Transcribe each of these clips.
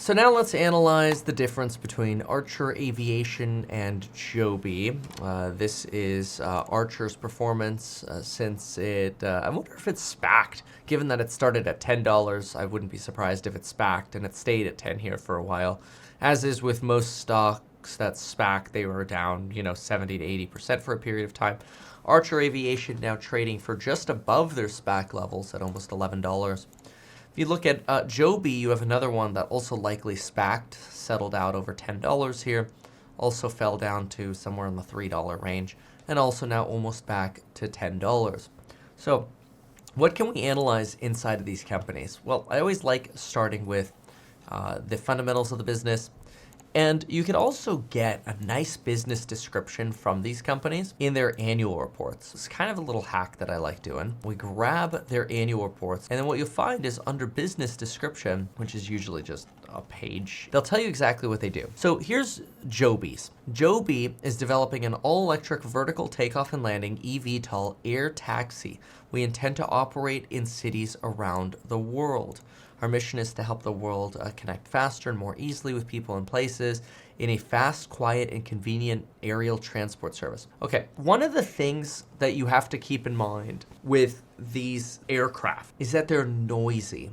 So now let's analyze the difference between Archer Aviation and Joby. This is Archer's performance since it, I wonder if it's SPAC'd. Given that it started at $10, I wouldn't be surprised if it's SPAC'd, and it stayed at 10 here for a while. As is with most stocks that SPAC, they were down, 70 to 80% for a period of time. Archer Aviation now trading for just above their SPAC levels at almost $11. If you look at Joby, you have another one that also likely SPAC'd, settled out over $10 here, also fell down to somewhere in the $3 range, and also now almost back to $10. So what can we analyze inside of these companies? Well, I always like starting with the fundamentals of the business. And you can also get a nice business description from these companies in their annual reports. It's kind of a little hack that I like doing. We grab their annual reports, and then what you'll find is under business description, which is usually just a page, they'll tell you exactly what they do. So here's Joby's. Joby is developing an all-electric vertical takeoff and landing EVTOL air taxi. We intend to operate in cities around the world. Our mission is to help the world connect faster and more easily with people and places in a fast, quiet, and convenient aerial transport service. Okay, one of the things that you have to keep in mind with these aircraft is that they're noisy.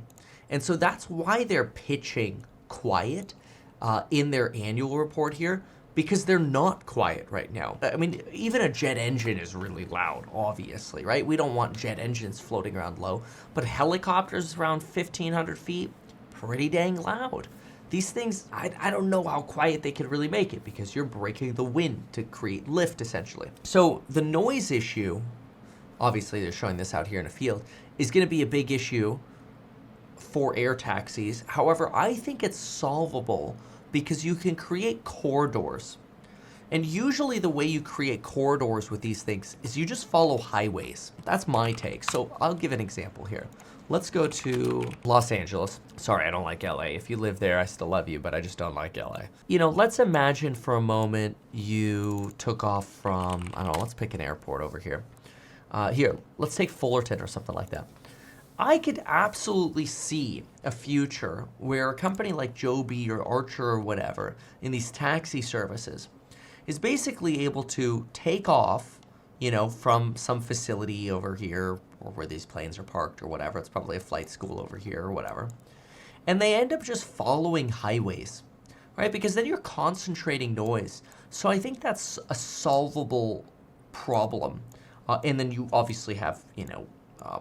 And so that's why they're pitching quiet in their annual report here, because they're not quiet right now. I mean, even a jet engine is really loud, obviously, right? We don't want jet engines floating around low, but helicopters around 1,500 feet, pretty dang loud. These things, I don't know how quiet they can really make it, because you're breaking the wind to create lift, essentially. So the noise issue, obviously they're showing this out here in a field, is gonna be a big issue for air taxis. However, I think it's solvable because you can create corridors. And usually the way you create corridors with these things is you just follow highways. That's my take. So I'll give an example here. Let's go to Los Angeles. Sorry, I don't like LA. If you live there, I still love you, but I just don't like LA. Let's imagine for a moment you took off from, I don't know, let's pick an airport over here. Here, let's take Fullerton or something like that. I could absolutely see a future where a company like Joby or Archer or whatever in these taxi services is basically able to take off, from some facility over here or where these planes are parked or whatever. It's probably a flight school over here or whatever. And they end up just following highways, right? Because then you're concentrating noise. So I think that's a solvable problem. And then you obviously have,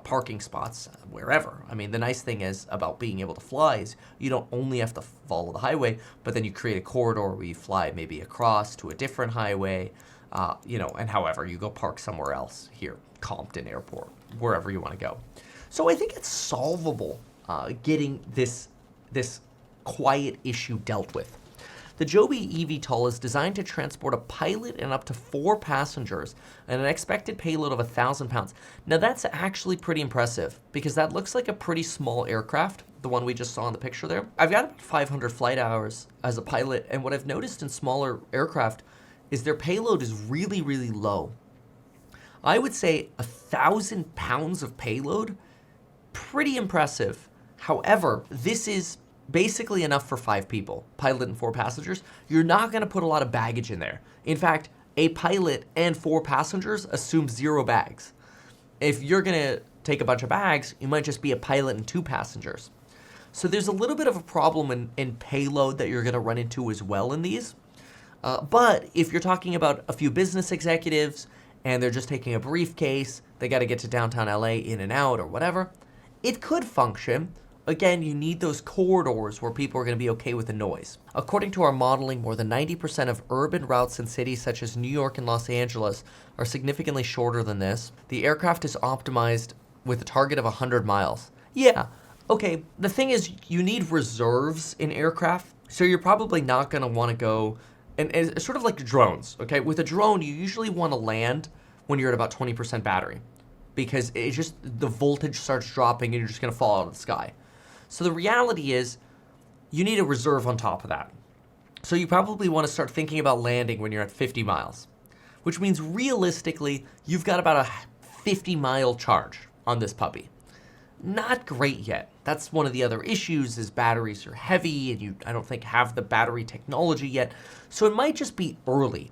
parking spots wherever. I mean, the nice thing is about being able to fly is you don't only have to follow the highway, but then you create a corridor where you fly maybe across to a different highway, and however, you go park somewhere else here, Compton Airport, wherever you want to go. So I think it's solvable getting this quiet issue dealt with. The Joby EVTOL is designed to transport a pilot and up to 4 passengers and an expected payload of 1,000 pounds. Now that's actually pretty impressive because that looks like a pretty small aircraft, the one we just saw in the picture there. I've got about 500 flight hours as a pilot, and what I've noticed in smaller aircraft is their payload is really, really low. I would say 1,000 pounds of payload, pretty impressive. However, this is basically enough for 5 people, pilot and 4 passengers. You're not going to put a lot of baggage in there. In fact, a pilot and 4 passengers assumes 0 bags. If you're going to take a bunch of bags, you might just be a pilot and 2 passengers. So there's a little bit of a problem in payload that you're going to run into as well in these. But if you're talking about a few business executives and they're just taking a briefcase, they got to get to downtown LA in and out or whatever, it could function. Again, you need those corridors where people are going to be okay with the noise. According to our modeling, more than 90% of urban routes in cities such as New York and Los Angeles are significantly shorter than this. The aircraft is optimized with a target of 100 miles. Yeah, okay, the thing is you need reserves in aircraft, so you're probably not going to want to go, and it's sort of like drones, okay? With a drone, you usually want to land when you're at about 20% battery because it's just the voltage starts dropping and you're just going to fall out of the sky. So the reality is you need a reserve on top of that. So you probably want to start thinking about landing when you're at 50 miles, which means realistically, you've got about a 50-mile charge on this puppy. not great yet. That's one of the other issues is batteries are heavy and you, I don't think, have the battery technology yet. So it might just be early,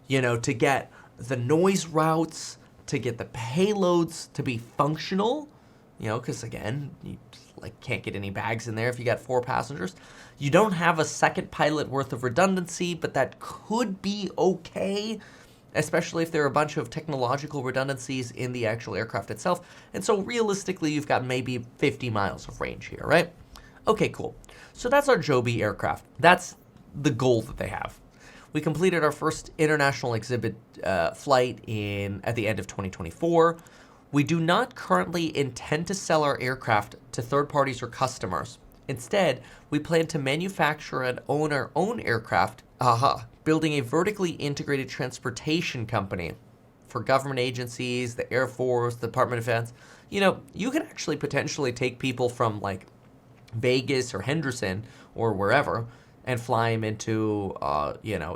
to get the noise routes, to get the payloads to be functional, because again, you can't get any bags in there if you got 4 passengers. You don't have a second pilot worth of redundancy, but that could be okay, especially if there are a bunch of technological redundancies in the actual aircraft itself. And so realistically, you've got maybe 50 miles of range here, right? Okay, cool. So that's our JOBY aircraft. That's the goal that they have. We completed our first international exhibit flight at the end of 2024. We do not currently intend to sell our aircraft to third parties or customers. Instead, we plan to manufacture and own our own aircraft, building a vertically integrated transportation company for government agencies, the Air Force, the Department of Defense. You can actually potentially take people from like Vegas or Henderson or wherever and fly them into,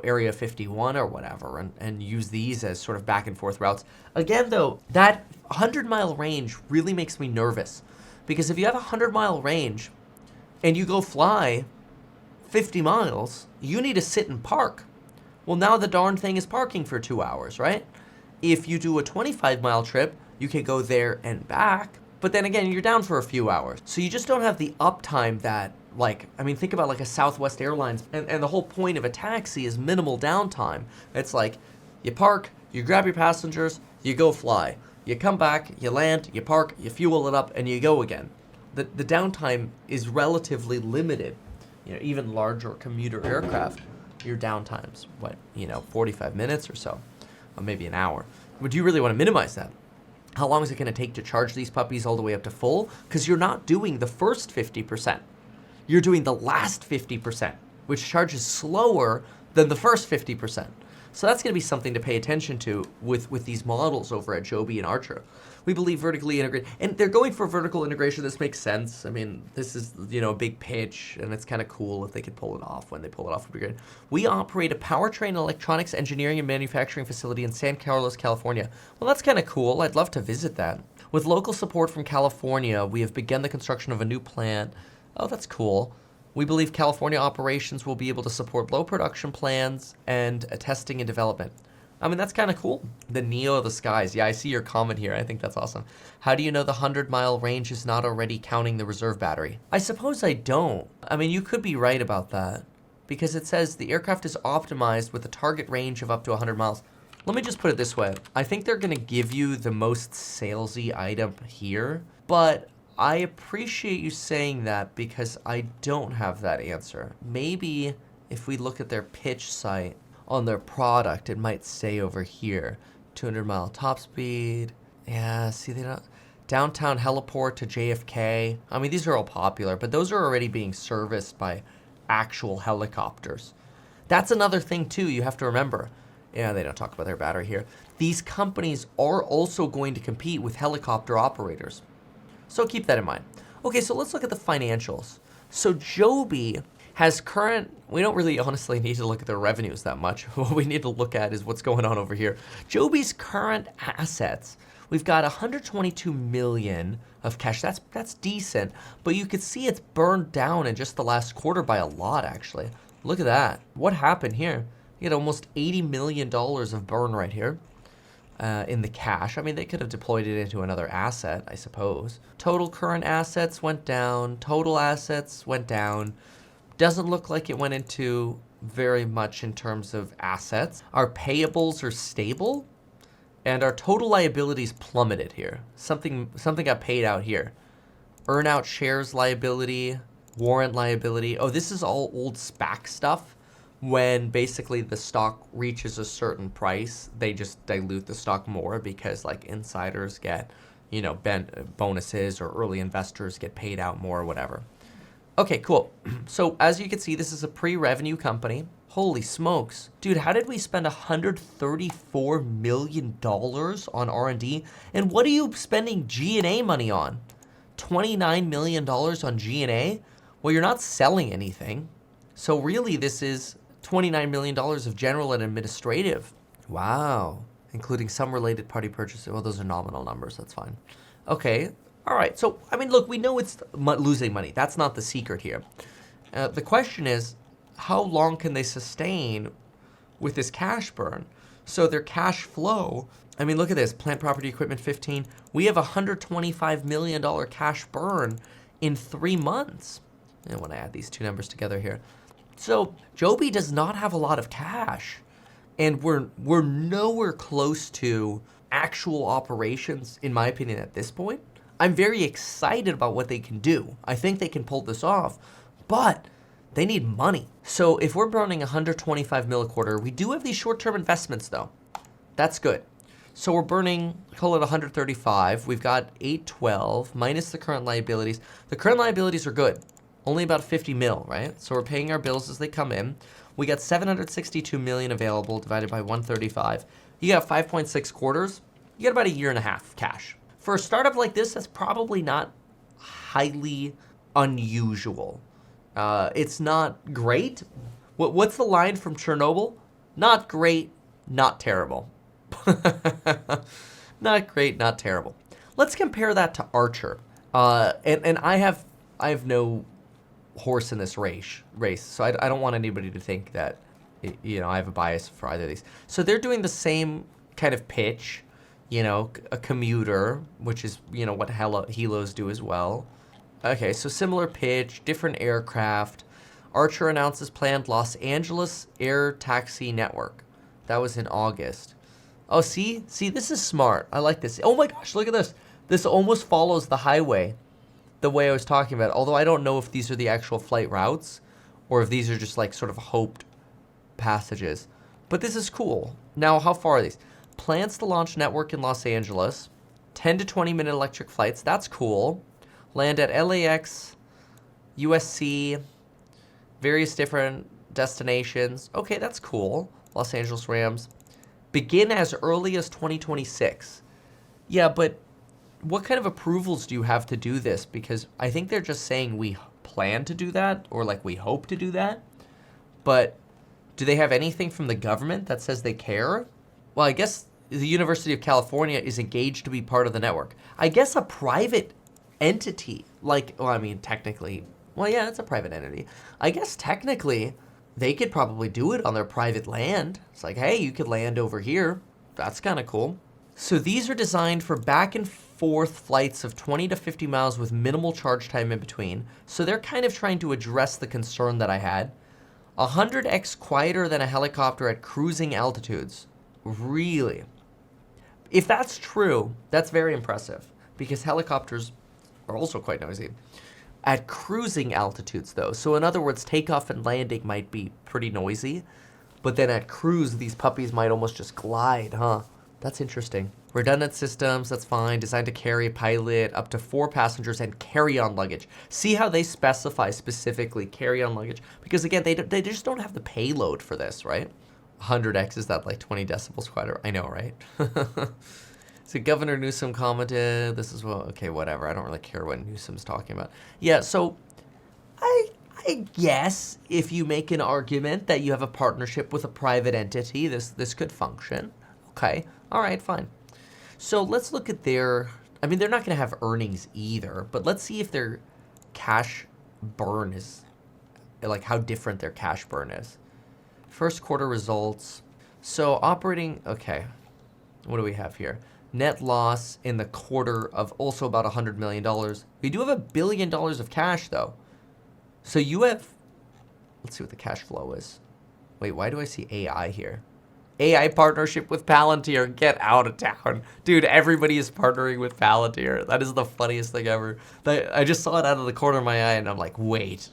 Area 51 or whatever and use these as sort of back and forth routes. Again, though, that 100-mile range really makes me nervous because if you have a 100-mile range and you go fly 50 miles, you need to sit and park. Well, now the darn thing is parking for 2 hours, right? If you do a 25-mile trip, you can go there and back, but then again, you're down for a few hours. So you just don't have the uptime that, think about like a Southwest Airlines, and the whole point of a taxi is minimal downtime. It's like, you park, you grab your passengers, you go fly. You come back, you land, you park, you fuel it up, and you go again. The downtime is relatively limited. Even larger commuter aircraft, your downtime's 45 minutes or so, or maybe an hour. Would you really want to minimize that? How long is it going to take to charge these puppies all the way up to full? Because you're not doing the first 50%. You're doing the last 50%, which charges slower than the first 50%. So that's going to be something to pay attention to with these models over at JOBY and Archer. We believe vertically integrated, and they're going for vertical integration. This makes sense. This is, a big pitch, and it's kind of cool if they could pull it off. When they pull it off, it'd be great. We operate a powertrain electronics engineering and manufacturing facility in San Carlos, California. Well, that's kind of cool. I'd love to visit that. With local support from California, we have begun the construction of a new plant. Oh, that's cool. We believe California operations will be able to support low production plans and testing and development. That's kind of cool. The Neo of the skies. Yeah, I see your comment here. I think that's awesome. How do you know the 100-mile range is not already counting the reserve battery? I suppose I don't. You could be right about that because it says the aircraft is optimized with a target range of up to 100 miles. Let me just put it this way. I think they're going to give you the most salesy item here, but I appreciate you saying that because I don't have that answer. Maybe if we look at their pitch site on their product, it might say over here, 200-mile top speed. Yeah, see, they don't. Downtown heliport to JFK. These are all popular, but those are already being serviced by actual helicopters. That's another thing, too, you have to remember. Yeah, they don't talk about their battery here. These companies are also going to compete with helicopter operators. So keep that in mind. Okay, so let's look at the financials. So JOBY has we don't really honestly need to look at their revenues that much. What we need to look at is what's going on over here. JOBY's current assets, we've got 122 million of cash. That's decent, but you could see it's burned down in just the last quarter by a lot, actually. Look at that. What happened here? You had almost $80 million of burn right here. In the cash. They could have deployed it into another asset, I suppose. Total current assets went down. Total assets went down. Doesn't look like it went into very much in terms of assets. Our payables are stable, and our total liabilities plummeted here. Something got paid out here. Earn-out shares liability, warrant liability. Oh, this is all old SPAC stuff. When basically the stock reaches a certain price, they just dilute the stock more because insiders get, bonuses or early investors get paid out more or whatever. Okay, cool. So as you can see, this is a pre-revenue company. Holy smokes. Dude, how did we spend $134 million on R&D? And what are you spending G&A money on? $29 million on G&A? Well, you're not selling anything. So really, this is $29 million of general and administrative. Wow. Including some related party purchases. Well, those are nominal numbers. That's fine. Okay. All right, so, I mean, look, we know it's losing money. That's not the secret here. The question is, how long can they sustain with this cash burn? So their cash flow, I mean, look at this, plant, property, equipment, 15. We have a $125 million cash burn in 3 months. I want to add these two numbers together here. So JOBY does not have a lot of cash, and we're nowhere close to actual operations, in my opinion, at this point. I'm very excited about what they can do. I think they can pull this off, but they need money. So if we're burning 125 mil a quarter, we do have these short-term investments though. That's good. So we're burning, call it 135. We've got 812 minus the current liabilities. The current liabilities are good. Only about 50 mil, right? So we're paying our bills as they come in. We got 762 million available divided by 135. You got 5.6 quarters. You got about a year and a half cash. For a startup like this, that's probably not highly unusual. It's not great. What's the line from Chernobyl? Not great, not terrible. Not great, not terrible. Let's compare that to Archer. And I have no horse in this race. So I don't want anybody to think that, you know, I have a bias for either of these. So they're doing the same kind of pitch, you know, a commuter, which is, you know, what helos do as well. Okay, so similar pitch, different aircraft. Archer announces planned Los Angeles air taxi network. That was in August. Oh, see, this is smart. I like this. Oh my gosh, look at this. This almost follows the highway the way I was talking about, although I don't know if these are the actual flight routes or if these are just like sort of hoped passages. But this is cool. Now, how far are these? Plans to launch network in Los Angeles, 10 to 20 minute electric flights. That's cool. Land at LAX, USC, various different destinations. Okay, that's cool. Los Angeles Rams. Begin as early as 2026. Yeah, but what kind of approvals do you have to do this? Because I think they're just saying we plan to do that, or like we hope to do that. But do they have anything from the government that says they care? Well, I guess the University of California is engaged to be part of the network. I guess a private entity, like, well, I mean, technically, well, yeah, it's a private entity. I guess technically they could probably do it on their private land. It's like, hey, you could land over here. That's kind of cool. So these are designed for back and forth flights of 20 to 50 miles with minimal charge time in between. So they're kind of trying to address the concern that I had. 100x quieter than a helicopter at cruising altitudes. Really? If that's true, that's very impressive, because helicopters are also quite noisy. At cruising altitudes, though, so in other words, takeoff and landing might be pretty noisy, but then at cruise, these puppies might almost just glide, huh? That's interesting. Redundant systems, that's fine. Designed to carry, pilot, up to 4 passengers and carry-on luggage. See how they specify specifically carry-on luggage? Because again, they just don't have the payload for this, right? 100x, is that like 20 decibels quieter? I know, right? So Governor Newsom commented, this is, well, okay, whatever. I don't really care what Newsom's talking about. Yeah, so I guess if you make an argument that you have a partnership with a private entity, this could function. Okay, all right, fine. So let's look at their, I mean, they're not going to have earnings either, but let's see if their cash burn is, like how different their cash burn is. First quarter results. So operating, okay, what do we have here? Net loss in the quarter of also about $100 million. We do have $1 billion of cash though. So you have, let's see what the cash flow is. Wait, why do I see AI here? AI partnership with Palantir. Get out of town. Dude, everybody is partnering with Palantir. That is the funniest thing ever. I just saw it out of the corner of my eye and I'm like, wait.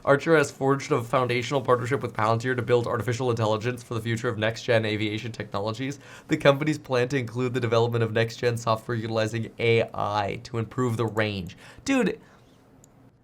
Archer has forged a foundational partnership with Palantir to build artificial intelligence for the future of next-gen aviation technologies. The company's plan to include the development of next-gen software utilizing AI to improve the range. Dude,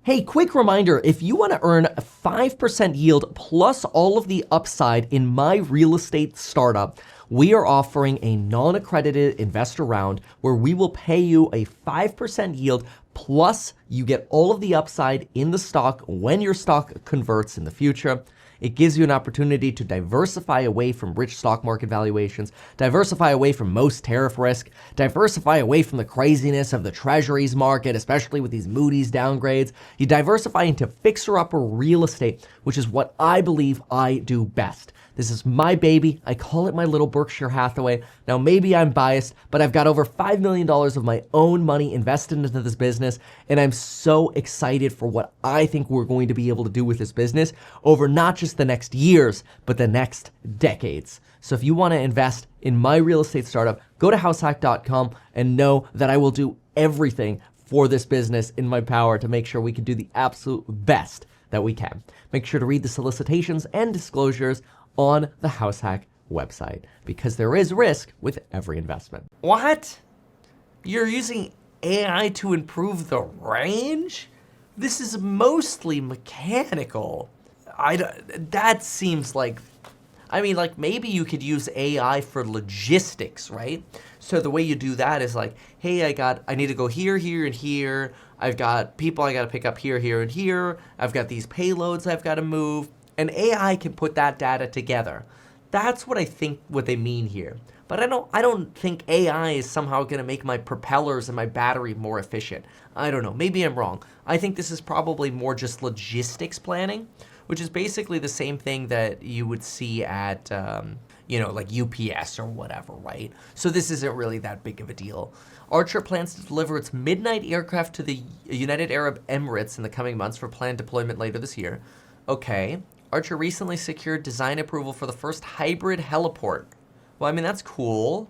hey, quick reminder, if you want to earn a 5% yield plus all of the upside in my real estate startup, we are offering a non-accredited investor round where we will pay you a 5% yield Plus, you get all of the upside in the stock when your stock converts in the future. It gives you an opportunity to diversify away from rich stock market valuations, diversify away from most tariff risk, diversify away from the craziness of the treasuries market, especially with these Moody's downgrades. You diversify into fixer-upper real estate, which is what I believe I do best. This is my baby. I call it my little Berkshire Hathaway. Now, maybe I'm biased, but I've got over $5 million of my own money invested into this business, and I'm so excited for what I think we're going to be able to do with this business over not just the next years, but the next decades. So if you want to invest in my real estate startup, go to househack.com and know that I will do everything for this business in my power to make sure we can do the absolute best that we can. Make sure to read the solicitations and disclosures on the Househack website, because there is risk with every investment. What? You're using AI to improve the range? This is mostly mechanical. That seems like, like maybe you could use AI for logistics, right? So the way you do that is like, hey, I need to go here, here, and here. I've got people I got to pick up here, here, and here. I've got these payloads I've got to move. And AI can put that data together. That's what I think what they mean here. But I don't think AI is somehow going to make my propellers and my battery more efficient. I don't know. Maybe I'm wrong. I think this is probably more just logistics planning, which is basically the same thing that you would see at, like UPS or whatever, right? So this isn't really that big of a deal. Archer plans to deliver its Midnight aircraft to the United Arab Emirates in the coming months for planned deployment later this year. Okay. Archer recently secured design approval for the first hybrid heliport. Well, that's cool.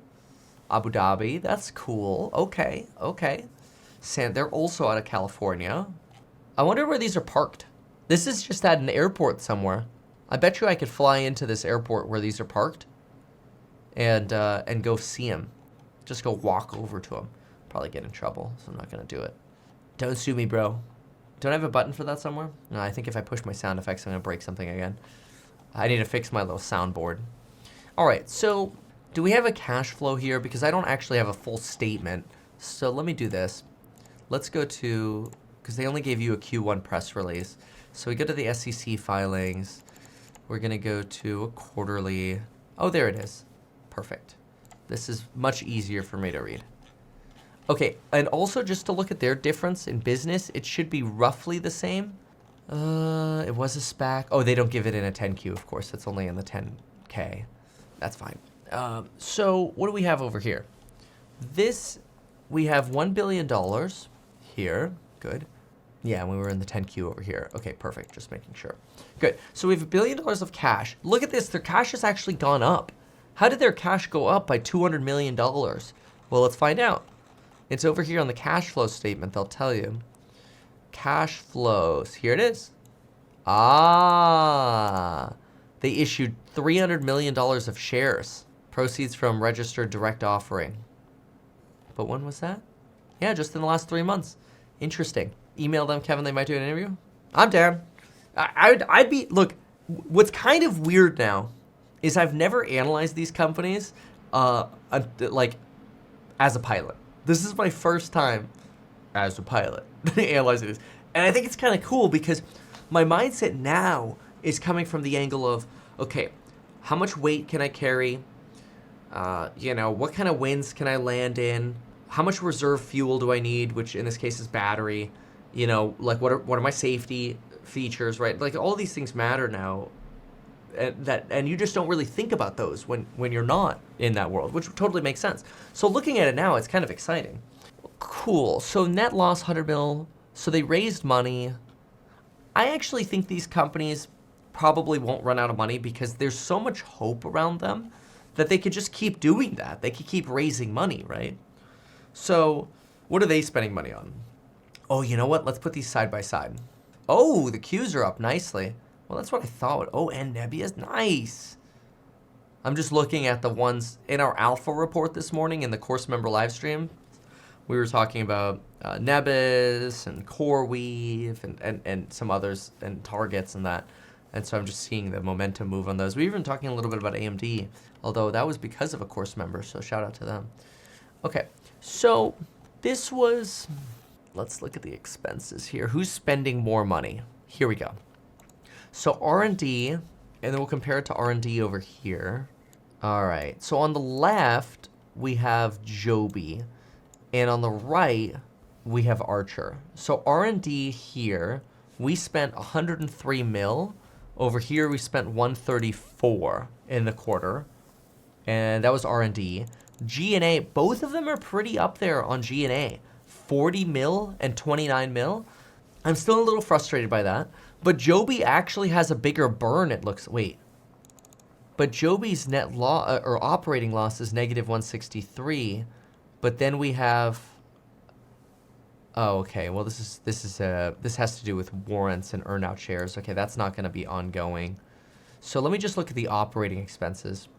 Abu Dhabi, that's cool. Okay. They're also out of California. I wonder where these are parked. This is just at an airport somewhere. I bet you I could fly into this airport where these are parked and go see them. Just go walk over to them. Probably get in trouble, so I'm not going to do it. Don't sue me, bro. Don't I have a button for that somewhere? No, I think if I push my sound effects, I'm going to break something again. I need to fix my little soundboard. All right, so do we have a cash flow here? Because I don't actually have a full statement. So let me do this. Let's go to, because they only gave you a Q1 press release. So we go to the SEC filings. We're going to go to a quarterly. Oh, there it is. Perfect. This is much easier for me to read. Okay, and also just to look at their difference in business, it should be roughly the same. It was a SPAC. Oh, they don't give it in a 10Q, of course. It's only in the 10K. That's fine. So what do we have over here? We have $1 billion here. Good. Yeah, we were in the 10Q over here. Okay, perfect. Just making sure. Good. So we have $1 billion of cash. Look at this. Their cash has actually gone up. How did their cash go up by $200 million? Well, let's find out. It's over here on the cash flow statement, they'll tell you. Cash flows. Here it is. They issued $300 million of shares. Proceeds from registered direct offering. But when was that? Yeah, just in the last 3 months. Interesting. Email them, Kevin, they might do an interview. I'm down. I'd be, look, what's kind of weird now is I've never analyzed these companies as a pilot. This is my first time as a pilot analyzing this. And I think it's kind of cool because my mindset now is coming from the angle of, okay, how much weight can I carry? What kind of winds can I land in? How much reserve fuel do I need, which in this case is battery? What are my safety features, right? Like all these things matter now. And you just don't really think about those when you're not in that world, which totally makes sense. So looking at it now, it's kind of exciting. Cool. So net loss 100 mil. So they raised money. I actually think these companies probably won't run out of money because there's so much hope around them that they could just keep doing that. They could keep raising money, right? So what are they spending money on? Oh, you know what? Let's put these side by side. Oh, the Qs are up nicely. Well, that's what I thought. Oh, and Nebbia's nice. I'm just looking at the ones in our alpha report this morning in the course member live stream. We were talking about Nebis and CoreWeave and some others and targets and that. And so I'm just seeing the momentum move on those. We were even talking a little bit about AMD, although that was because of a course member, so shout out to them. Okay, so this was let's look at the expenses here. Who's spending more money? Here we go. So R&D, and then we'll compare it to R&D over here. All right, so on the left, we have JOBY, and on the right, we have Archer. So R&D here, we spent 103 mil. Over here, we spent 134 in the quarter, and that was R&D. G&A, both of them are pretty up there on G&A. 40 mil and 29 mil. I'm still a little frustrated by that, but JOBY actually has a bigger burn, it looks. Wait. But JOBY's net loss or operating loss is negative 163, but then we have. Oh, okay. Well, this has to do with warrants and earnout shares. Okay, that's not going to be ongoing. So let me just look at the operating expenses.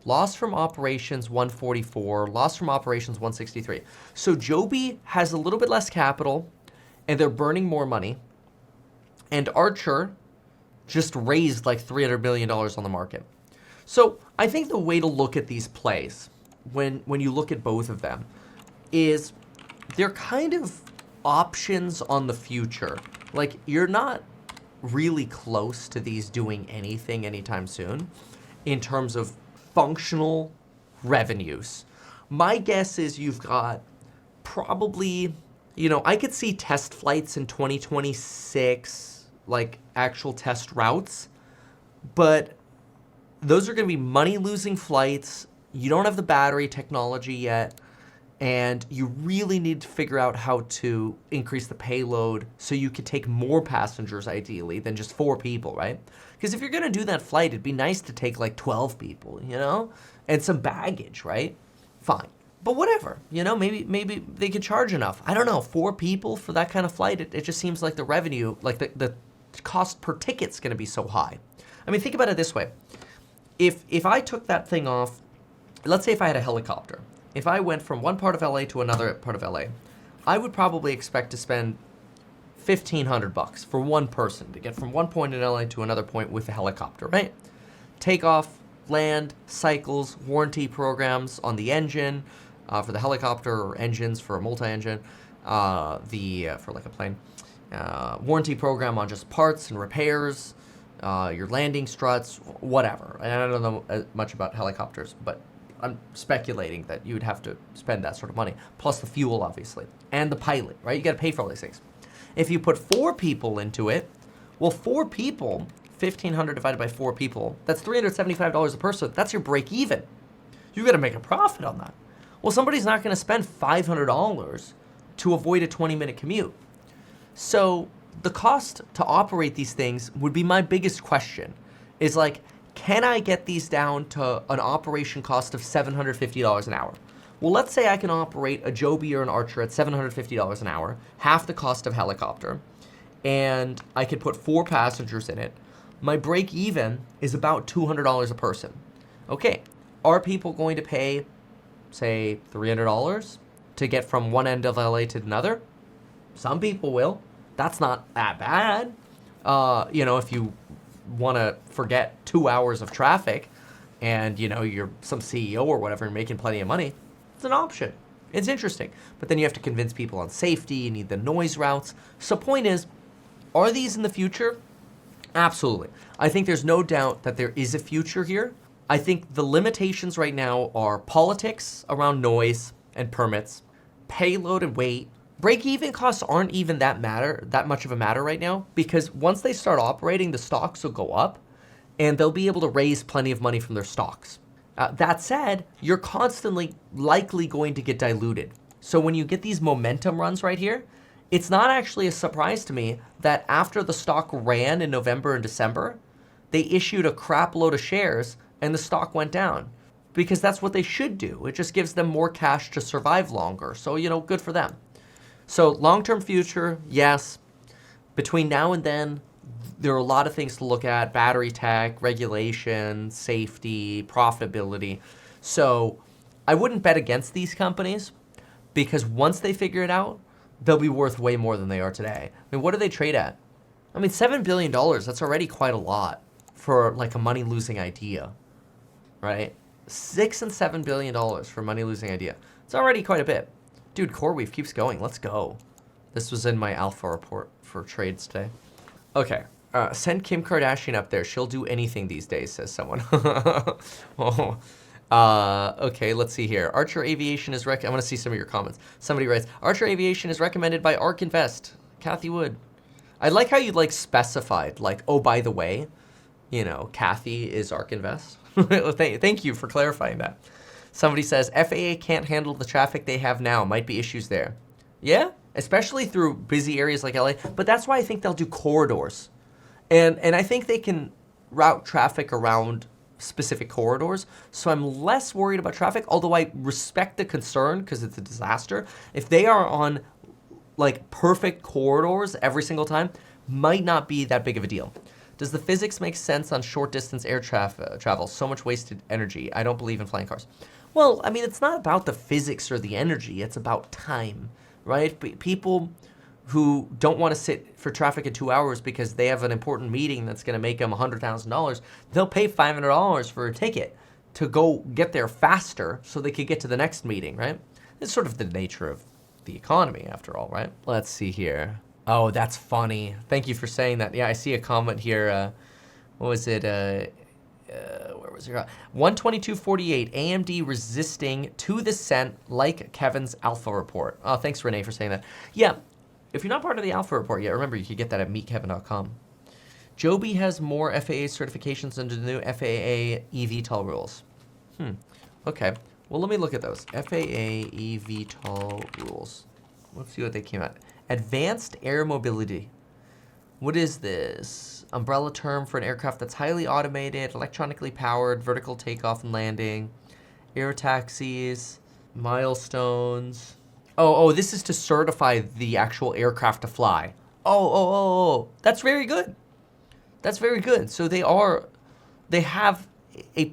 Loss from operations 144, loss from operations 163. So JOBY has a little bit less capital, and they're burning more money. And Archer just raised like $300 million on the market. So I think the way to look at these plays, when you look at both of them, is they're kind of options on the future. Like, you're not really close to these doing anything anytime soon in terms of functional revenues. My guess is you've got probably, I could see test flights in 2026, like actual test routes, but those are going to be money-losing flights. You don't have the battery technology yet, and you really need to figure out how to increase the payload so you could take more passengers, ideally, than just 4 people, right? Because if you're going to do that flight, it'd be nice to take like 12 people, and some baggage, right? Fine. But whatever, maybe they could charge enough. I don't know, 4 people for that kind of flight, it just seems like the revenue, like the cost per ticket's going to be so high. I mean, think about it this way. If I took that thing off, let's say if I had a helicopter, if I went from one part of LA to another part of LA, I would probably expect to spend $1,500 for one person to get from one point in LA to another point with a helicopter, right? Takeoff, land, cycles, warranty programs on the engine for the helicopter, or engines for a multi-engine, for like a plane, warranty program on just parts and repairs, your landing struts, whatever. And I don't know much about helicopters, but I'm speculating that you would have to spend that sort of money, plus the fuel, obviously, and the pilot, right? You got to pay for all these things. If you put 4 people into it, well, 4 people, 1,500 divided by 4 people, that's $375 a person. That's your break even. You got to make a profit on that. Well, somebody's not going to spend $500 to avoid a 20-minute commute. So the cost to operate these things would be my biggest question, is like, can I get these down to an operation cost of $750 an hour? Well, let's say I can operate a JOBY or an Archer at $750 an hour, half the cost of helicopter, and I could put 4 passengers in it. My break even is about $200 a person. Okay, are people going to pay, say, $300 to get from one end of LA to another? Some people will. That's not that bad. If you want to forget 2 hours of traffic and, you're some CEO or whatever and making plenty of money, it's an option. It's interesting. But then you have to convince people on safety. You need the noise routes. So point is, are these in the future? Absolutely. I think there's no doubt that there is a future here. I think the limitations right now are politics around noise and permits, payload and weight. Break-even costs aren't even that much of a matter right now, because once they start operating, the stocks will go up, and they'll be able to raise plenty of money from their stocks. That said, you're constantly likely going to get diluted. So when you get these momentum runs right here, it's not actually a surprise to me that after the stock ran in November and December, they issued a crap load of shares and the stock went down, because that's what they should do. It just gives them more cash to survive longer. So, good for them. So long-term future, yes. Between now and then, there are a lot of things to look at: battery tech, regulation, safety, profitability. So I wouldn't bet against these companies, because once they figure it out, they'll be worth way more than they are today. I mean, what do they trade at? I mean, $7 billion, that's already quite a lot for like a money-losing idea, right? $6 and $7 billion for a money-losing idea. It's already quite a bit. Dude, CoreWeave keeps going. Let's go. This was in my alpha report for trades today. Okay. Send Kim Kardashian up there. She'll do anything these days, says someone. Oh. Okay, let's see here. Archer Aviation is I want to see some of your comments. Somebody writes, Archer Aviation is recommended by ARK Invest. Kathy Wood. I like how you like specified, like, oh, by the way, you know, Kathy is ARK Invest. Thank you for clarifying that. Somebody says, FAA can't handle the traffic they have now. Might be issues there. Yeah, especially through busy areas like LA. But that's why I think they'll do corridors. And I think they can route traffic around specific corridors. So I'm less worried about traffic, although I respect the concern because it's a disaster. If they are on like perfect corridors every single time, might not be that big of a deal. Does the physics make sense on short distance air travel? So much wasted energy. I don't believe in flying cars. Well, I mean, it's not about the physics or the energy. It's about time, right? People who don't want to sit for traffic in 2 hours because they have an important meeting that's going to make them $100,000, they'll pay $500 for a ticket to go get there faster so they could get to the next meeting, right? It's sort of the nature of the economy after all, right? Let's see here. Oh, that's funny. Thank you for saying that. Yeah, I see a comment here. What was it? Where was it? 122.48, AMD resisting to the cent like Kevin's alpha report. Oh, thanks, Renee, for saying that. Yeah. If you're not part of the alpha report yet, remember you can get that at meetkevin.com. JOBY has more FAA certifications under the new FAA EVTOL rules. Okay. Well, let me look at those. FAA EVTOL rules. Let's see what they came out. Advanced Air Mobility. What is this? Umbrella term for an aircraft that's highly automated, electronically powered, vertical takeoff and landing, air taxis, milestones. Oh, this is to certify the actual aircraft to fly. Oh, that's very good. That's very good. So they have a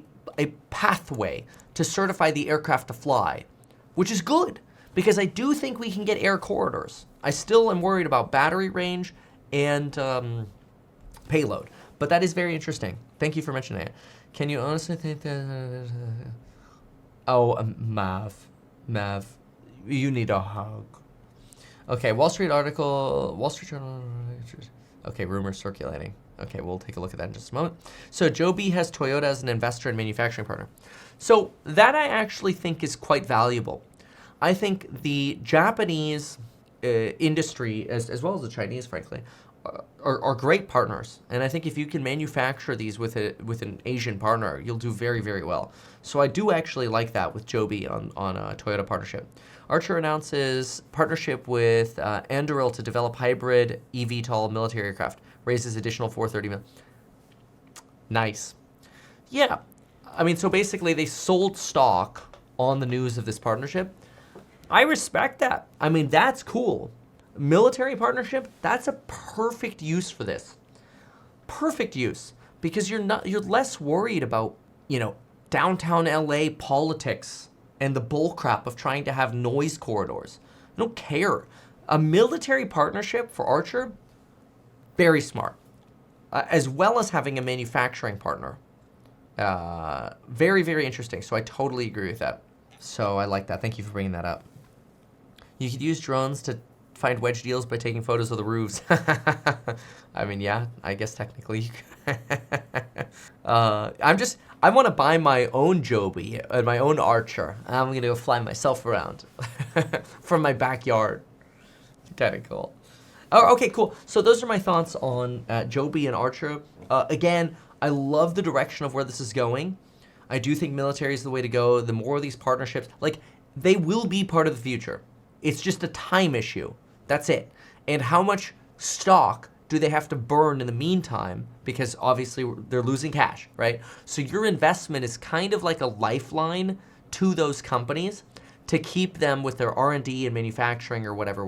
pathway to certify the aircraft to fly, which is good because I do think we can get air corridors. I still am worried about battery range and payload, but that is very interesting. Thank you for mentioning it. Can you honestly think that? Oh, Mav. You need a hug. Okay, Wall Street Journal. Okay, rumors circulating. Okay, we'll take a look at that in just a moment. So JOBY has Toyota as an investor and manufacturing partner. So that I actually think is quite valuable. I think the Japanese industry, as well as the Chinese, frankly, are great partners. And I think if you can manufacture these with an Asian partner, you'll do very, very well. So I do actually like that with JOBY on a Toyota partnership. Archer announces partnership with Anduril to develop hybrid EVTOL military aircraft. Raises additional $430 million. Nice. Yeah. I mean, so basically they sold stock on the news of this partnership. I respect that. I mean, that's cool. Military partnership, that's a perfect use for this. Perfect use. Because you're less worried about, downtown LA politics and the bullcrap of trying to have noise corridors. I don't care. A military partnership for Archer, very smart. As well as having a manufacturing partner. Very, very interesting. So I totally agree with that. So I like that. Thank you for bringing that up. You could use drones to find wedge deals by taking photos of the roofs. I mean, yeah, I guess technically you could. I want to buy my own JOBY and my own Archer. I'm going to go fly myself around from my backyard. Kind of cool. Oh, okay, cool. So those are my thoughts on JOBY and Archer. Again, I love the direction of where this is going. I do think military is the way to go. The more of these partnerships, they will be part of the future. It's just a time issue. That's it. And how much stock do they have to burn in the meantime? Because obviously they're losing cash, right? So your investment is kind of like a lifeline to those companies to keep them with their R&D and manufacturing or whatever,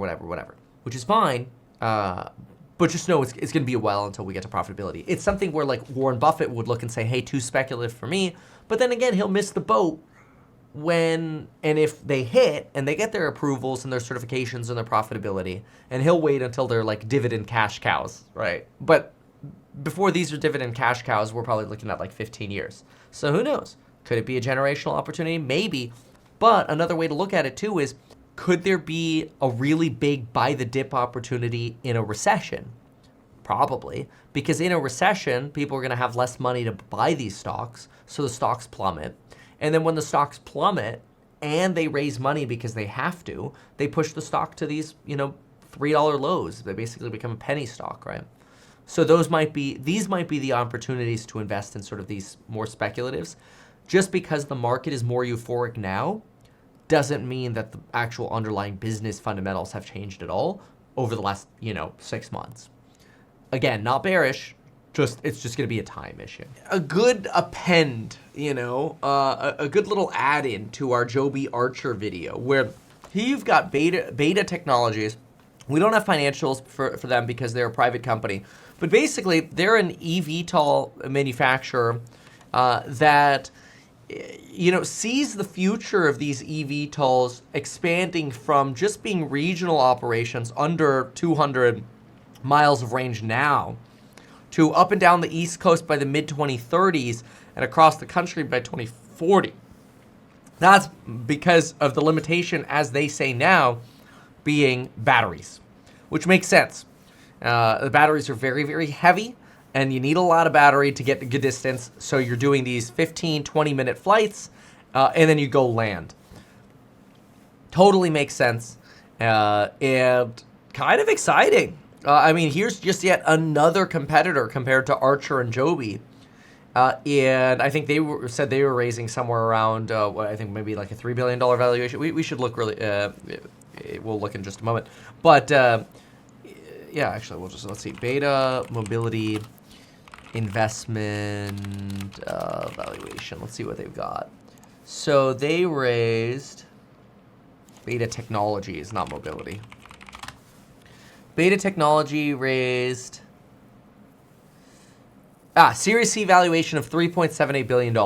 which is fine. But just know it's going to be a while until we get to profitability. It's something where Warren Buffett would look and say, hey, too speculative for me. But then again, he'll miss the boat when and if they hit and they get their approvals and their certifications and their profitability, and he'll wait until they're dividend cash cows, right? But before these are dividend cash cows, we're probably looking at 15 years. So who knows? Could it be a generational opportunity? Maybe. But another way to look at it too is Could there be a really big buy the dip opportunity in a recession? Probably, because in a recession, people are going to have less money to buy these stocks, so the stocks plummet. And then when the stocks plummet and they raise money because they have to, they push the stock to these, $3 lows. They basically become a penny stock, right? So these might be the opportunities to invest in sort of these more speculatives. Just because the market is more euphoric now doesn't mean that the actual underlying business fundamentals have changed at all over the last, 6 months. Again, not bearish, it's just going to be a time issue. A good append, a good little add-in to our Joby Archer video where you've got Beta Technologies. We don't have financials for them because they're a private company. But basically, they're an EVTOL manufacturer that sees the future of these EVTOLs expanding from just being regional operations under 200 miles of range now to up and down the East Coast by the mid-2030s and across the country by 2040. That's because of the limitation, as they say now, being batteries, which makes sense. The batteries are very, very heavy, and you need a lot of battery to get a good distance, so you're doing these 15, 20-minute flights, and then you go land. Totally makes sense, and kind of exciting. Here's just yet another competitor compared to Archer and Joby. And I think said they were raising somewhere around, I think maybe like a $3 billion valuation. We should look really, we'll look in just a moment. But, yeah, actually, let's see. Beta Mobility Investment valuation. Let's see what they've got. So they raised Beta Technologies, not Mobility. Beta Technology raised Series C valuation of $3.78 billion,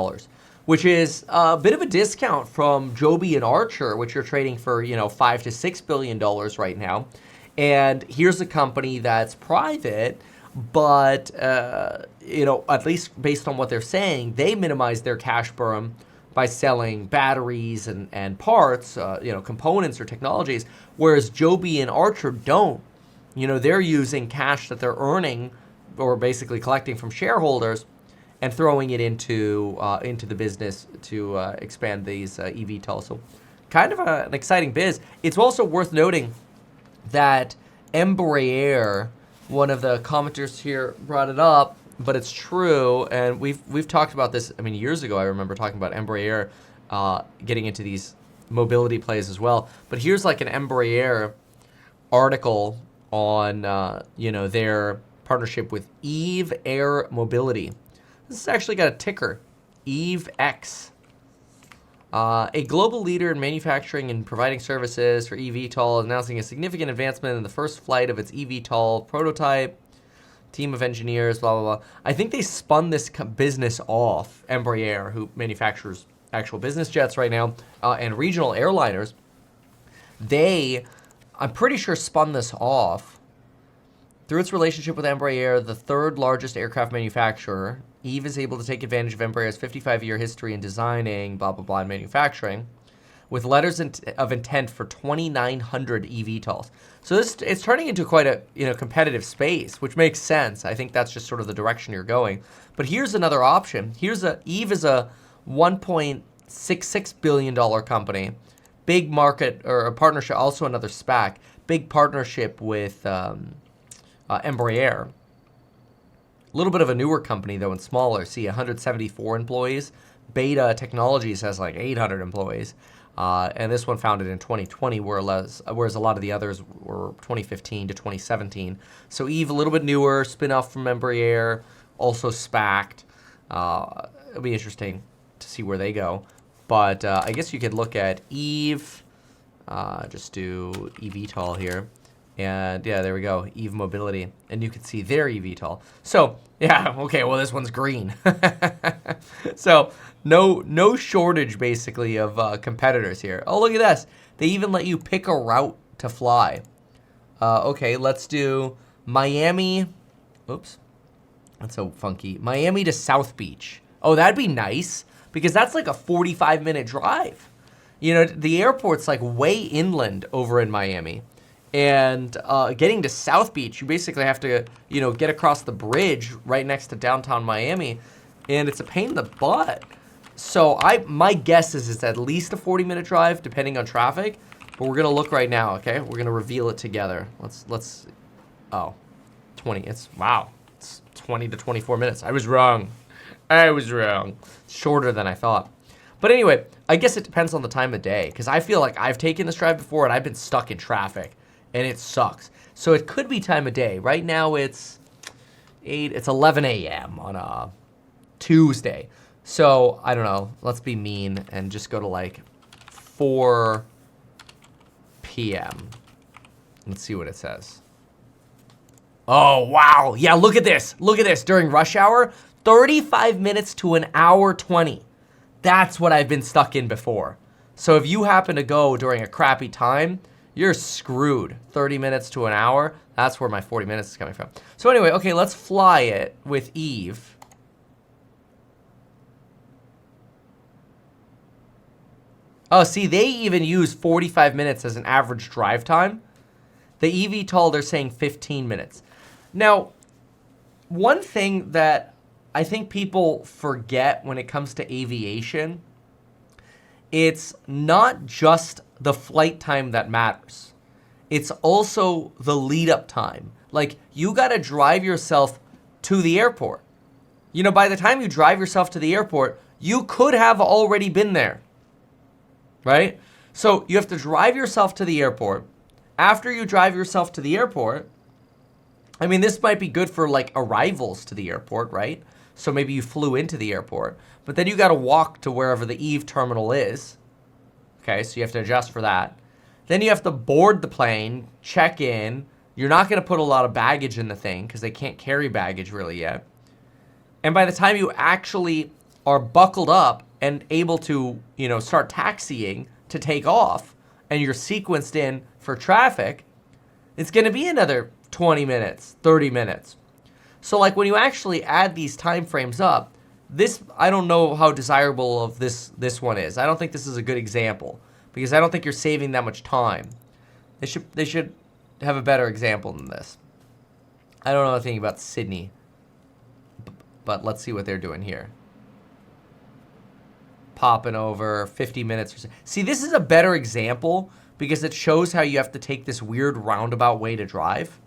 which is a bit of a discount from Joby and Archer, which are trading for, $5 to $6 billion right now. And here's a company that's private, but, at least based on what they're saying, they minimize their cash burn by selling batteries and parts, components or technologies, whereas Joby and Archer don't. They're using cash that they're earning or basically collecting from shareholders and throwing it into the business to expand these EVTOL. So kind of an exciting biz. It's also worth noting that Embraer, one of the commenters here brought it up, but it's true, and we've talked about this, years ago. I remember talking about Embraer getting into these mobility plays as well. But here's like an Embraer article on their partnership with Eve Air Mobility. This has actually got a ticker, EVEX. A global leader in manufacturing and providing services for EVTOL, announcing a significant advancement in the first flight of its EVTOL prototype. Team of engineers, blah, blah, blah. I think they spun this business off, Embraer, who manufactures actual business jets right now, and regional airliners. I'm pretty sure, spun this off. Through its relationship with Embraer, the third largest aircraft manufacturer, Eve is able to take advantage of Embraer's 55-year history in designing, blah, blah, blah, and manufacturing, with letters of intent for 2,900 EVTOLs. So it's turning into quite a competitive space, which makes sense. I think that's just sort of the direction you're going. But here's another option. Eve is a $1.66 billion company. Big market, or a partnership, also another SPAC, big partnership with Embraer. A little bit of a newer company, though, and smaller. See, 174 employees. Beta Technologies has like 800 employees. And this one founded in 2020, whereas a lot of the others were 2015 to 2017. So Eve, a little bit newer, spin-off from Embraer, also SPAC'd. It'll be interesting to see where they go. But I guess you could look at Eve, just do EVTOL here. And yeah, there we go, Eve Mobility. And you can see their EVTOL. So yeah, okay, well this one's green. So no shortage basically of competitors here. Oh, look at this. They even let you pick a route to fly. Okay, let's do Miami. Oops, that's so funky. Miami to South Beach. Oh, that'd be nice, because that's like a 45-minute drive. You know, the airport's like way inland over in Miami. And getting to South Beach, you basically have to, you know, get across the bridge right next to downtown Miami. And it's a pain in the butt. So my guess is it's at least a 40-minute drive, depending on traffic. But we're gonna look right now, okay? We're gonna reveal it together. Let's. Oh, 20. Wow. It's 20 to 24 minutes. I was wrong. Shorter than I thought. But anyway, I guess it depends on the time of day, because I feel like I've taken this drive before and I've been stuck in traffic, and it sucks. So it could be time of day. Right now it's 11 a.m. on a Tuesday. So I don't know. Let's be mean and just go to like 4 p.m. Let's see what it says. Oh, wow. Yeah, look at this. Look at this. During rush hour, 35 minutes to an hour 20. That's what I've been stuck in before. So if you happen to go during a crappy time, you're screwed. 30 minutes to an hour, that's where my 40 minutes is coming from. So anyway, okay, let's fly it with Eve. Oh, see, they even use 45 minutes as an average drive time. The EVTOL, they're saying 15 minutes. Now, one thing that I think people forget when it comes to aviation, it's not just the flight time that matters. It's also the lead up time. Like, you gotta drive yourself to the airport. You know, by the time you drive yourself to the airport, you could have already been there, right? So you have to drive yourself to the airport. After you drive yourself to the airport, I mean, this might be good for like arrivals to the airport, right? So maybe you flew into the airport, but then you got to walk to wherever the Eve terminal is. Okay, so you have to adjust for that. Then you have to board the plane, check in. You're not going to put a lot of baggage in the thing because they can't carry baggage really yet. And by the time you actually are buckled up and able to, you know, start taxiing to take off, and you're sequenced in for traffic, it's going to be another 20 minutes, 30 minutes. So like when you actually add these time frames up, this, I don't know how desirable of this one is. I don't think this is a good example because I don't think you're saving that much time. They should have a better example than this. I don't know anything about Sydney, but let's see what they're doing here. Popping over 50 minutes. See, this is a better example because it shows how you have to take this weird roundabout way to drive.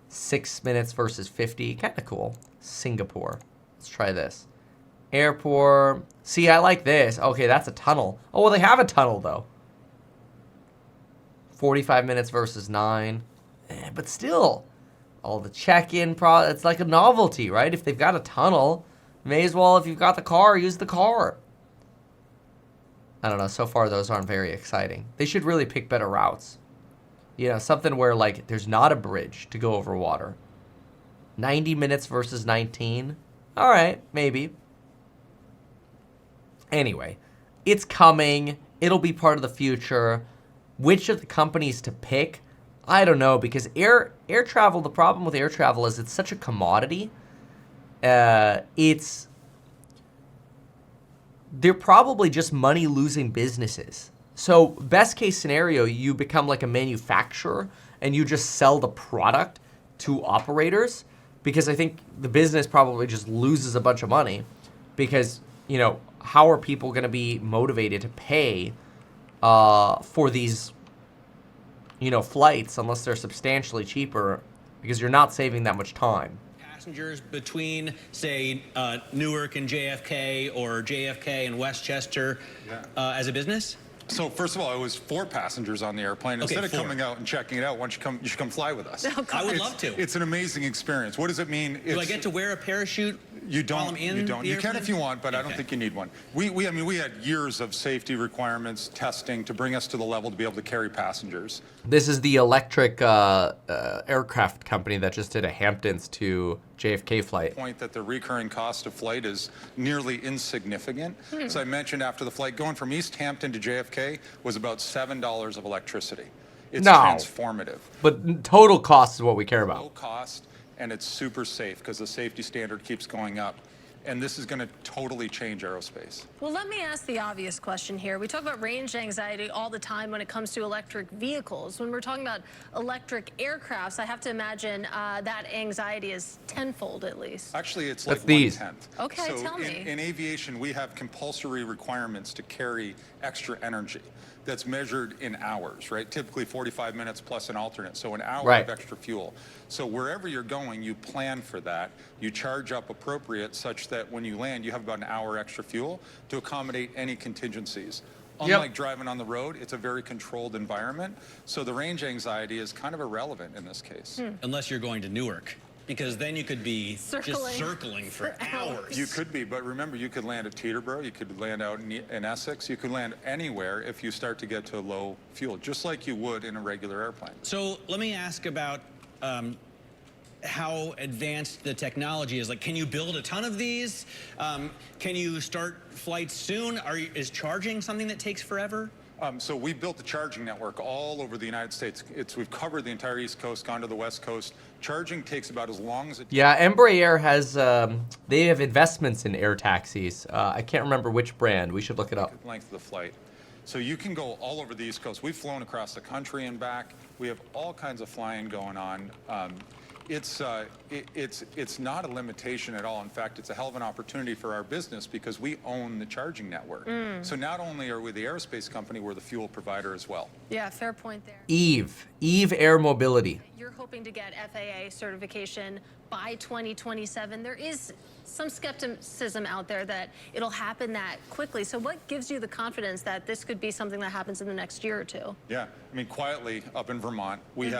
6 minutes versus 50, kind of cool. Singapore, let's try this. Airport, see, I like this. Okay, that's a tunnel. Oh, well, they have a tunnel though. 45 minutes versus 9, but still, all the check-in, it's like a novelty, right? If they've got a tunnel, may as well, if you've got the car, use the car. I don't know, so far those aren't very exciting. They should really pick better routes. You know, something where, like, there's not a bridge to go over water. 90 minutes versus 19. All right, maybe. Anyway, it's coming. It'll be part of the future. Which of the companies to pick? I don't know, because air travel, the problem with air travel is it's such a commodity. They're probably just money-losing businesses. So best case scenario, you become like a manufacturer and you just sell the product to operators, because I think the business probably just loses a bunch of money because, you know, how are people going to be motivated to pay for these, you know, flights unless they're substantially cheaper because you're not saving that much time. Passengers between, say, Newark and JFK or JFK and Westchester as a business? So first of all, it was 4 passengers on the airplane. Okay, Instead of 4. coming out and checking it out, why don't you come fly with us? Oh, I would love to. It's an amazing experience. What does it mean? Do I get to wear a parachute? You don't. While I'm in you don't. The You can airplane? if you want, but I don't think you need one. I mean, we had years of safety requirements, testing to bring us to the level to be able to carry passengers. This is the electric aircraft company that just did a Hamptons to JFK flight. Point that the recurring cost of flight is nearly insignificant. So I mentioned after the flight, going from East Hampton to JFK was about $7 of electricity. It's transformative. But total cost is what we care about. Low cost, and it's super safe because the safety standard keeps going up. And this is going to totally change aerospace. Well, let me ask the obvious question here. We talk about range anxiety all the time when it comes to electric vehicles. When we're talking about electric aircrafts, I have to imagine that anxiety is tenfold at least. Actually, it's like these. 1/10. Okay, so tell me. In aviation, we have compulsory requirements to carry extra energy that's measured in hours, right? Typically 45 minutes plus an alternate, so an hour Right. of extra fuel. So wherever you're going, you plan for that. You charge up appropriate such that when you land, you have about an hour extra fuel to accommodate any contingencies. Unlike driving on the road, it's a very controlled environment. So the range anxiety is kind of irrelevant in this case. Unless you're going to Newark, because then you could be just circling for hours. You could be, but remember, you could land at Teterboro, you could land out in Essex, you could land anywhere if you start to get to low fuel, just like you would in a regular airplane. So let me ask about how advanced the technology is. Like, can you build a ton of these? Can you start flights soon? Is charging something that takes forever? So we built the charging network all over the United States. We've covered the entire East Coast, gone to the West Coast. Charging takes about as long as it takes. Yeah, Embraer has, they have investments in air taxis. I can't remember which brand. We should look it up. Length of the flight. So you can go all over the East Coast. We've flown across the country and back. We have all kinds of flying going on. It's not a limitation at all. In fact, it's a hell of an opportunity for our business because we own the charging network. So not only are we the aerospace company, we're the fuel provider as well. Yeah, fair point there. Eve Air Mobility. You're hoping to get FAA certification by 2027. There is some skepticism out there that it'll happen that quickly. So what gives you the confidence that this could be something that happens in the next year or two? Yeah, I mean, quietly up in Vermont, we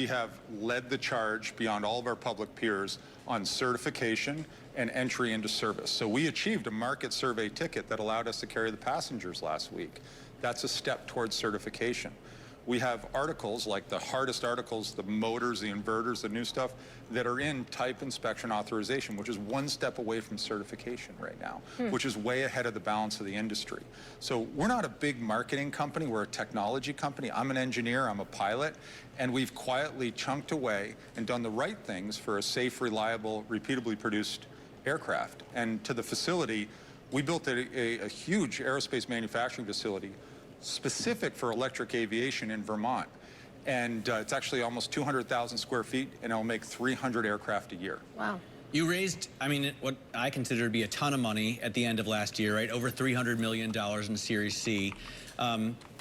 have led the charge beyond all of our public peers on certification and entry into service. So we achieved a market survey ticket that allowed us to carry the passengers last week. That's a step towards certification. We have articles, like the hardest articles, the motors, the inverters, the new stuff, that are in type inspection authorization, which is one step away from certification right now, which is way ahead of the balance of the industry. So we're not a big marketing company, we're a technology company. I'm an engineer, I'm a pilot, and we've quietly chunked away and done the right things for a safe, reliable, repeatably produced aircraft. And to the facility, we built a huge aerospace manufacturing facility specific for electric aviation in Vermont. And it's actually almost 200,000 square feet, and it'll make 300 aircraft a year. Wow. You raised, I mean, what I consider to be a ton of money at the end of last year, right? Over $300 million in Series C.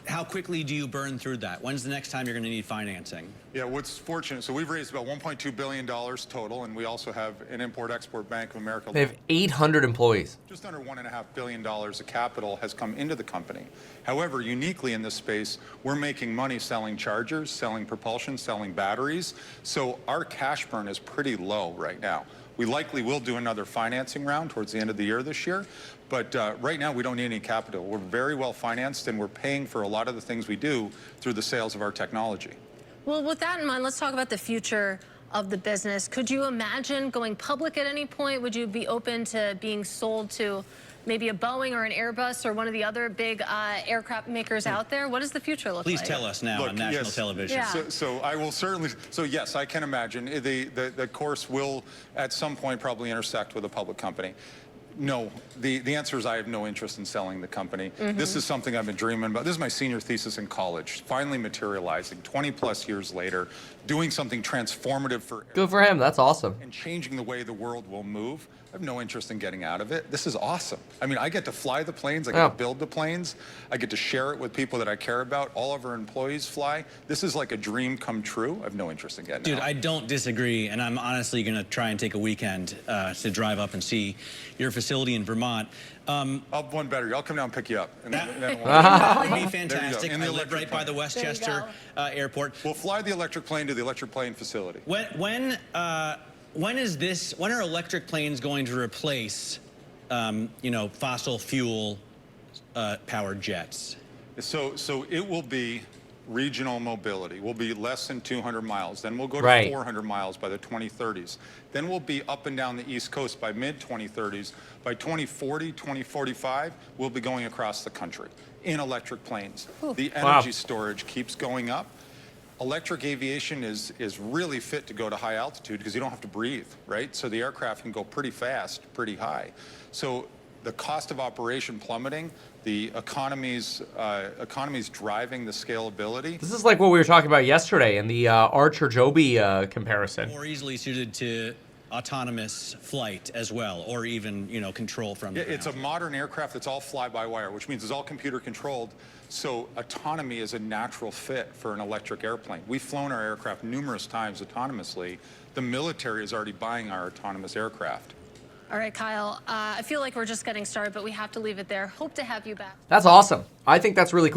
How quickly do you burn through that? When's the next time you're going to need financing? Yeah, what's fortunate, so we've raised about $1.2 billion total, and we also have an Import-Export Bank of America. They have 800 employees. Just under $1.5 billion of capital has come into the company. However, uniquely in this space, we're making money selling chargers, selling propulsion, selling batteries. So our cash burn is pretty low right now. We likely will do another financing round towards the end of the year this year. But right now, we don't need any capital. We're very well financed, and we're paying for a lot of the things we do through the sales of our technology. Well, with that in mind, let's talk about the future of the business. Could you imagine going public at any point? Would you be open to being sold to maybe a Boeing or an Airbus or one of the other big aircraft makers out there? What does the future look like? Please tell us now on national television. Yeah. So I will certainly, so yes, I can imagine. The course will at some point probably intersect with a public company. No, the answer is I have no interest in selling the company. This is something I've been dreaming about. This is my senior thesis in college, finally materializing 20 plus years later, doing something transformative for Good for him. That's awesome. and changing the way the world will move. I have no interest in getting out of it. This is awesome. I mean, I get to fly the planes, I get to build the planes, I get to share it with people that I care about. All of our employees fly. This is like a dream come true. I have no interest in getting out. Dude, I don't disagree, and I'm honestly going to try and take a weekend to drive up and see your facility in Vermont. I'll have one better. I'll come down and pick you up. And then That would be fantastic. In the I live electric right by the Westchester Airport. we'll fly the electric plane to the electric plane facility. When are electric planes going to replace, fossil fuel powered jets? So it will be regional mobility. We'll be less than 200 miles. Then we'll go to 400 miles by the 2030s. Then we'll be up and down the East Coast by mid-2030s. By 2040, 2045, we'll be going across the country in electric planes. The energy storage keeps going up. electric aviation is really fit to go to high altitude because you don't have to breathe, right? So the aircraft can go pretty fast, pretty high. So the cost of operation plummeting, the economies driving the scalability. This is like what we were talking about yesterday in the Archer JOBY comparison. More easily suited to autonomous flight as well, or even, you know, control from the It's a ground. modern aircraft that's all fly-by-wire, which means it's all computer controlled. So autonomy is a natural fit for an electric airplane. We've flown our aircraft numerous times autonomously. The military is already buying our autonomous aircraft. All right, Kyle, I feel like we're just getting started, but we have to leave it there. Hope to have you back. That's awesome. I think that's really cool.